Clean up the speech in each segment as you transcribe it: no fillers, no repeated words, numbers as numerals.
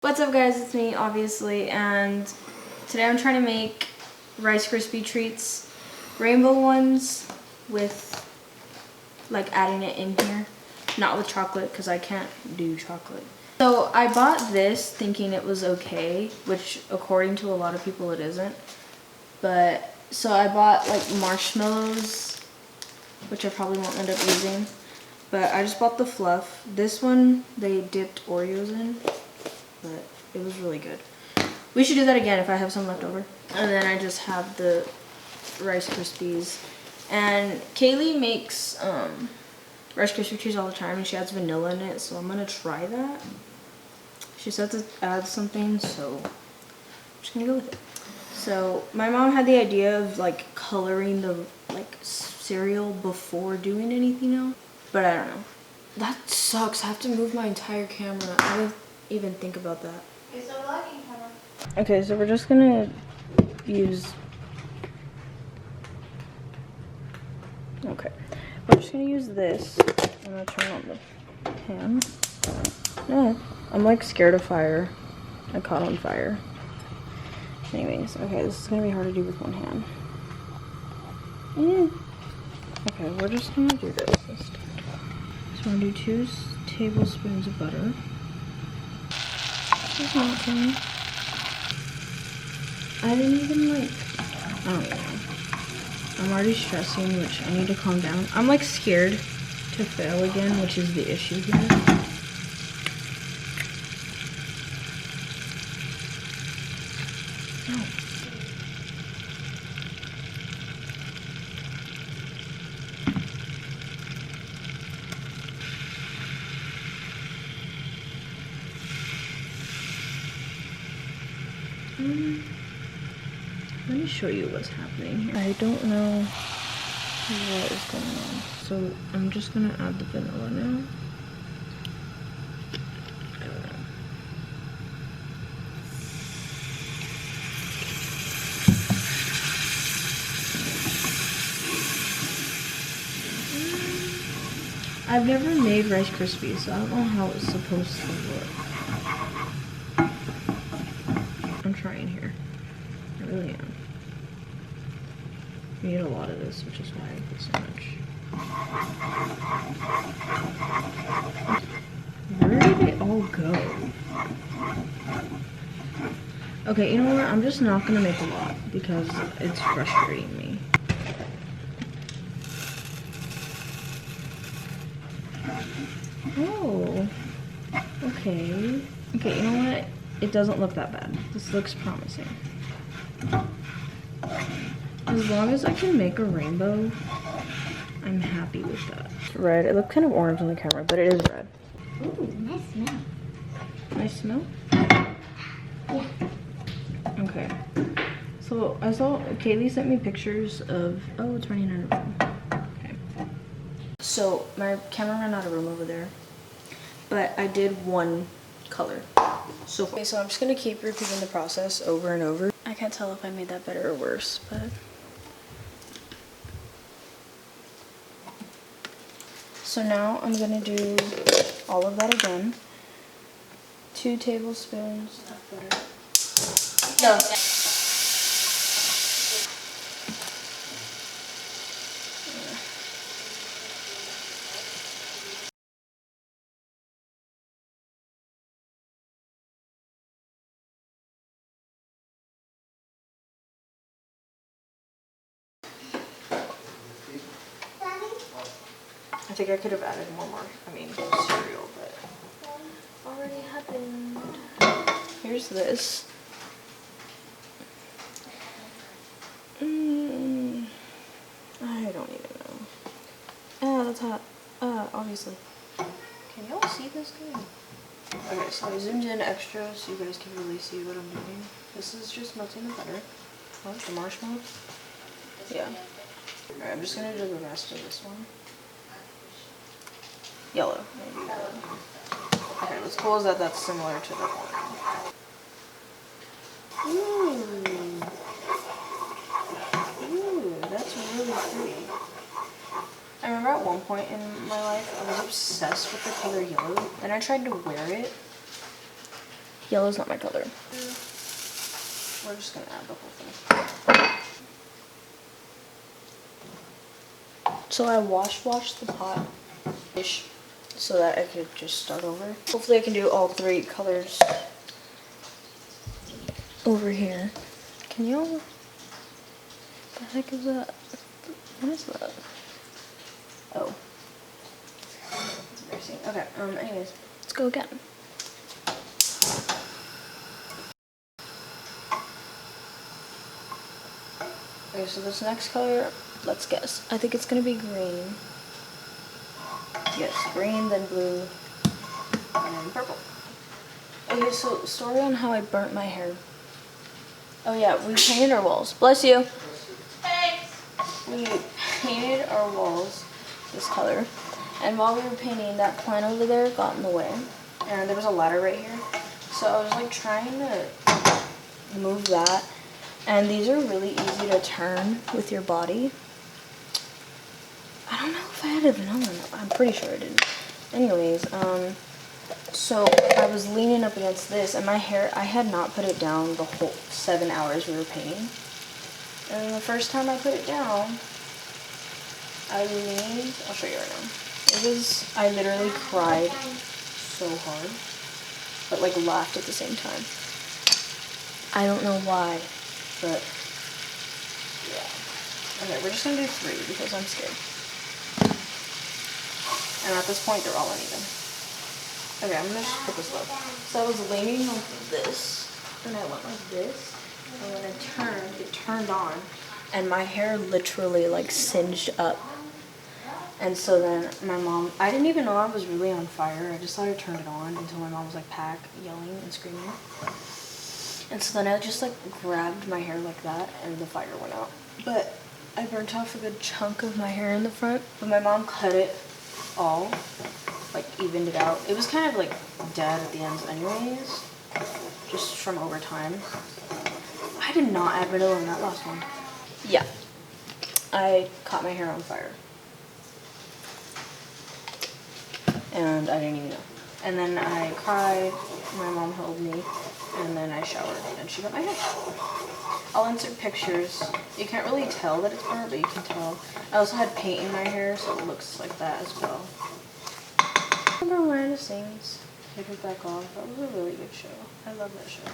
What's up guys, it's me obviously, and today I'm trying to make Rice Krispie treats, rainbow ones with like adding it in here, not with chocolate because I can't do chocolate. So I bought this thinking it was okay, which according to a lot of people it isn't. But so I bought like marshmallows, which I probably won't end up using, but I just bought the fluff. This one they dipped Oreos in, but it was really good. We should do that again if I have some left over. And then I just have the Rice Krispies. And Kaylee makes Rice Krispie treats all the time, and she adds vanilla in it, so I'm gonna try that. She said to add something, so I'm just gonna go with it. So my mom had the idea of like coloring the like cereal before doing anything else, but I don't know. That sucks. I have to move my entire camera. I didn't even think about that. It's a vlogging camera. Okay, so we're just gonna use. Okay, we're just gonna use this. I'm gonna turn on the pan. No, I'm like scared of fire. I caught on fire. Anyways, okay, this is gonna be hard to do with one hand. Okay, we're just gonna do this instead. So I'm gonna do 2 tablespoons of butter. This is not funny. I didn't even like, I don't even know. I'm already stressing, which I need to calm down. I'm like scared to fail again, which is the issue here. No. Let me show you what's happening here. I don't know what is going on. So I'm just gonna add the vanilla now. I don't know. I've never made Rice Krispies, so I don't know how it's supposed to look. I'm trying here. I really am. You need a lot of this, which is why I put so much. Where did they all go? Okay, you know what? I'm just not gonna make a lot because it's frustrating me. Oh, okay. Okay, you know what? It doesn't look that bad. This looks promising. As long as I can make a rainbow, I'm happy with that. Red. It looked kind of orange on the camera, but it is red. Ooh, nice smell. Nice smell? Yeah. Okay. So I saw Kaylee sent me pictures of, oh, it's running out of room. Okay. So my camera ran out of room over there, but I did one color. So okay, so I'm just gonna keep repeating the process over and over. I can't tell if I made that better or worse, but. So now I'm gonna do all of that again. 2 tablespoons of butter. No. I think I could have added more, cereal, but already happened. Here's this. I don't even know. Ah, that's hot. Obviously. Can y'all see this good? Okay, so I zoomed in extra so you guys can really see what I'm doing. This is just melting the butter. What, the marshmallows? Yeah. Alright, I'm just gonna do the rest of this one. Yellow. Maybe yellow. Okay, what's cool is that that's similar to the one. Ooh, that's really pretty. I remember at one point in my life, I was obsessed with the color yellow, and I tried to wear it, Yellow's not my color. We're just gonna add the whole thing. So I washed the pot ish so that I could just start over. Hopefully I can do all 3 colors over here. Can you all, what the heck is that? What is that? Oh. That's embarrassing. Okay, anyways, let's go again. Okay, so this next color, let's guess. I think it's gonna be green. Yes, green, then blue, and then purple. Okay, so story on how I burnt my hair. Oh yeah, we painted our walls. Bless you. Thanks. We painted our walls this color, and while we were painting, that plant over there got in the way, and there was a ladder right here. So I was like trying to move that, and these are really easy to turn with your body. I don't know if I had it on. I'm pretty sure I didn't. Anyways, so I was leaning up against this, and my hair, I had not put it down the whole 7 hours we were painting. And the first time I put it down, I leaned, I'll show you right now. I literally cried so hard, but like laughed at the same time. I don't know why, but yeah. Okay, we're just gonna do 3 because I'm scared. And at this point, they're all uneven. Okay, I'm gonna just put this low. So I was leaning on this, and I went like this, and when I turned, it turned on, and my hair literally like singed up. And so then my mom, I didn't even know I was really on fire. I just thought I turned it on until my mom was like yelling and screaming. And so then I just like grabbed my hair like that, and the fire went out. But I burnt off a good chunk of my hair in the front, but my mom cut it all, like evened it out. It was kind of like dead at the ends anyways, just from over time. I did not add vanilla in that last one. Yeah, I caught my hair on fire. And I didn't even know. And then I cried, my mom held me, and then I showered, and she got my hair. I'll insert pictures. You can't really tell that it's burnt, but you can tell. I also had paint in my hair, so it looks like that as well. Remember Miranda Sings? Take It Back Off. That was a really good show. I love that show.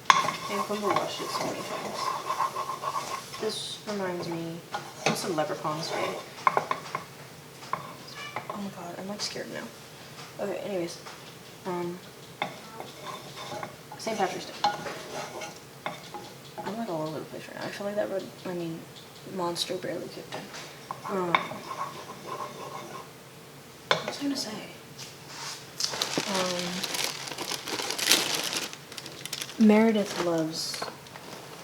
I've watched it so many times. This reminds me of some Leprechaun's Day. Oh my god, I'm like scared now. Okay, anyways. St. Patrick's Day. I'm like all over the place right now. I feel like that monster barely kicked in. What was I gonna say? Meredith loves.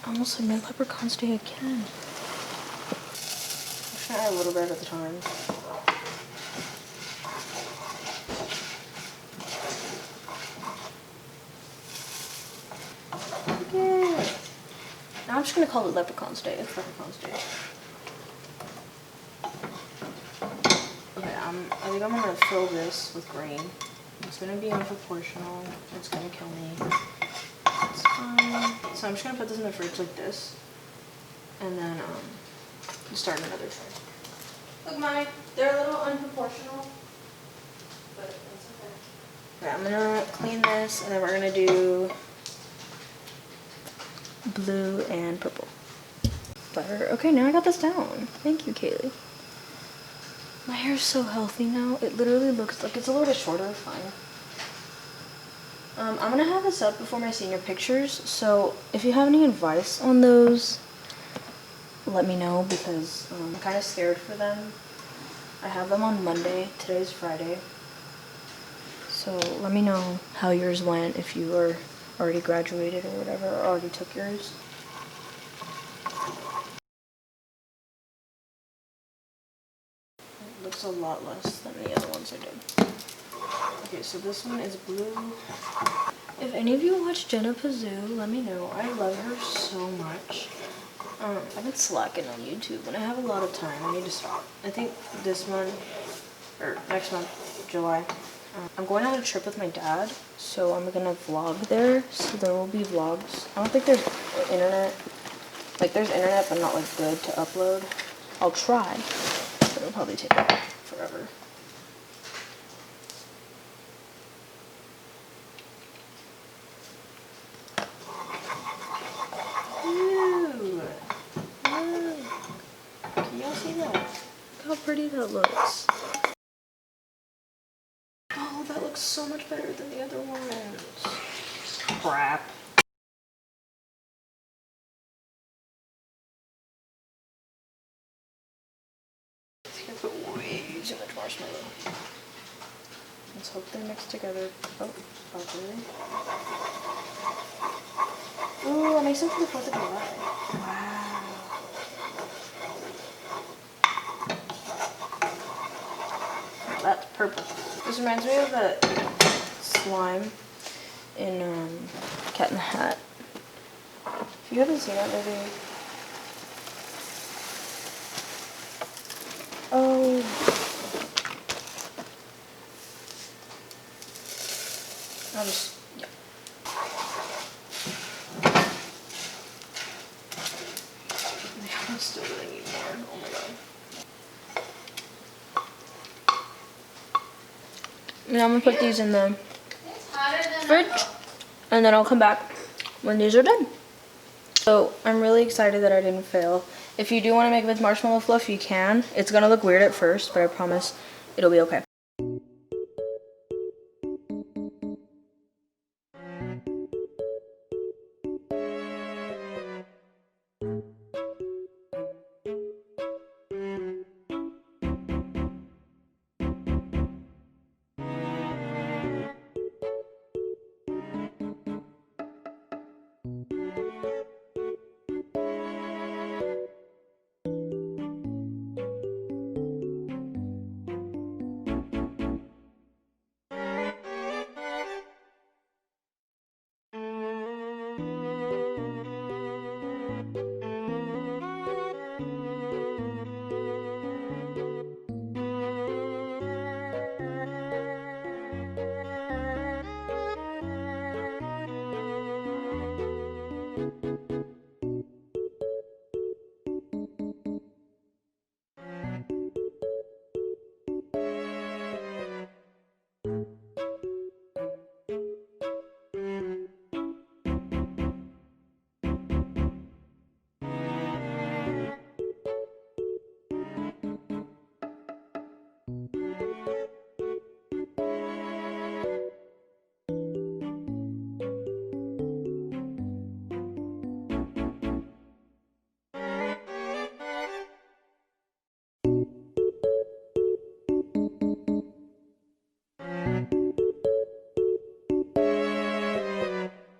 I almost said my Leprechaun's Day again. I'm trying to add a little bit at the time. Okay. Now I'm just gonna call it Leprechaun's Day. It's Leprechaun's Day. Okay, I think I'm gonna fill this with green. It's gonna be unproportional. It's gonna kill me. It's fine. So I'm just gonna put this in the fridge like this, and then start another tray. Look, Mommy, they're a little unproportional, but it's okay. Okay, I'm gonna clean this, and then we're gonna do blue and purple. Butter. Okay, now I got this down. Thank you, Kaylee. My hair is so healthy now. It literally looks like it's a little bit shorter. Fine. I'm gonna have this up before my senior pictures, so if you have any advice on those, let me know, because I'm kind of scared for them. I have them on Monday. Today's Friday. So let me know how yours went, if you were already graduated or whatever, or already took yours. It looks a lot less than the other ones I did. Okay, so this one is blue. If any of you watch Jenna Pazoo, let me know. I love her so much. I've been slacking on YouTube. When I have a lot of time, I need to stop. I think this month, or next month, July, I'm going on a trip with my dad, so I'm gonna vlog there. So there will be vlogs. I don't think there's internet. Like there's internet, but not like good to upload. I'll try, but it'll probably take forever. Ooh. Ooh. Can y'all see that? Look how pretty that looks. Oh, that looks so much better than the other ones. Crap. I think I put way too much marshmallow. Let's hope they mix together. Oh, properly. Ooh, I'll make some for the 4th of July. Wow. Oh, that's purple. This reminds me of the slime in Cat in the Hat. If you haven't seen that movie, oh, I'll just, yeah. I'm still gonna need more. Oh my god. Now I'm gonna put these in the fridge, and then I'll come back when these are done. So I'm really excited that I didn't fail. If you do want to make it with marshmallow fluff, you can. It's gonna look weird at first, but I promise it'll be okay.